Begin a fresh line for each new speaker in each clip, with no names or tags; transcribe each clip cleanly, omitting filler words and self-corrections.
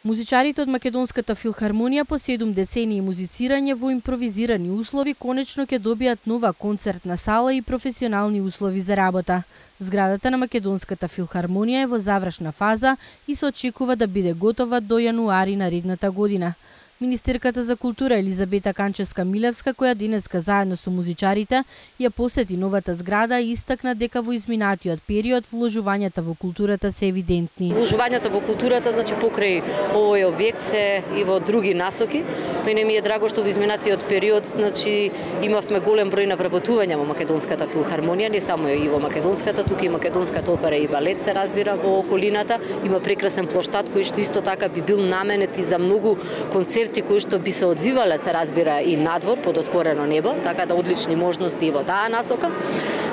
Музичарите од Македонската филхармонија по 7 децении музицирање во импровизирани услови конечно ќе добијат нова концертна сала и професионални услови за работа. Зградата на Македонската филхармонија е во завршна фаза и се очекува да биде готова до јануари наредната година. Министерката за култура Елизабета Канчевска-Милевска, која денеска заедно со музичарите ја посети новата зграда и истакна дека во изминатиот период вложувањата во културата се евидентни.
Вложувањата во културата, значи покрај овој објект се и во други насоки. Мене ми е драго што во изминатиот период, значи имавме голем број на вработувања во Македонската филхармонија, не само и во Македонската, тука и Македонската опера и балет се разбира во околината. Има прекрасен плоштад кој што исто така би бил наменет и за многу концерти кои што би се одвивале, се разбира, и надвор под отворено небо, така да одлични можности и во таа насока.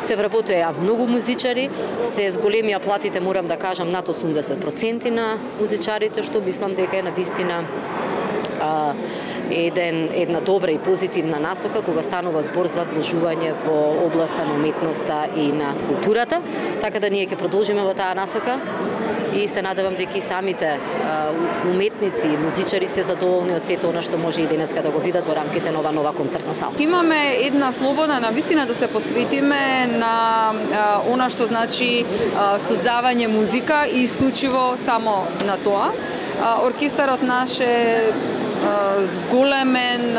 Се вработуваја многу музичари, се зголемија платите, морам да кажам, над 80% на музичарите, што мислам дека е навистина една добра и позитивна насока кога станува збор за вложување во областа на уметноста и на културата, така да ние ќе продолжиме во таа насока и се надевам дека и самите уметници и музичари се задоволни од сето она што може и денеска да го видат во рамките на ова нова концертна сала.
Имаме една слобода навистина да се посветиме на она што значи создавање музика и исклучиво само на тоа. Оркестарот наш е зголемен,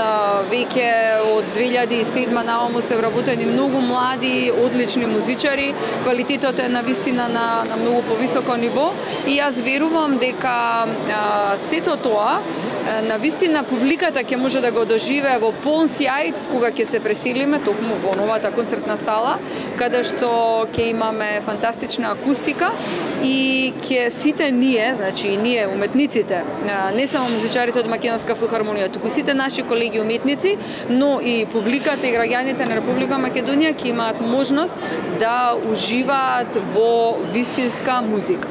веќе од 2007 наомо се вработени многу млади, одлични музичари, квалитетот е навистина на многу повисоко ниво и јас верувам дека сето тоа навистина публиката ќе може да го доживее во полн сјај кога ќе се преселиме токму во новата концертна сала, каде што ќе имаме фантастична акустика и ќе сите ние, значи и ние уметниците, не само музичарите од Македонска филхармонија, туку сите наши колеги уметници, но и публиката и граѓаните на Република Македонија ќе имаат можност да уживаат во вистинска музика.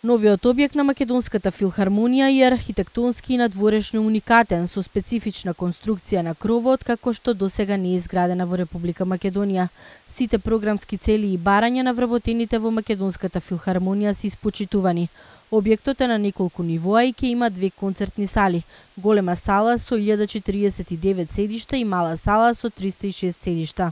Новиот објект на Македонската филхармонија е архитектонски и надворешно уникатен, со специфична конструкција на кровот, како што досега не е изградена во Република Македонија. Сите програмски цели и барања на вработените во Македонската филхармонија се испочитувани. Објектот е на неколку нивоа и ќе има 2 концертни сали. Голема сала со 1049 седишта и мала сала со 306 седишта.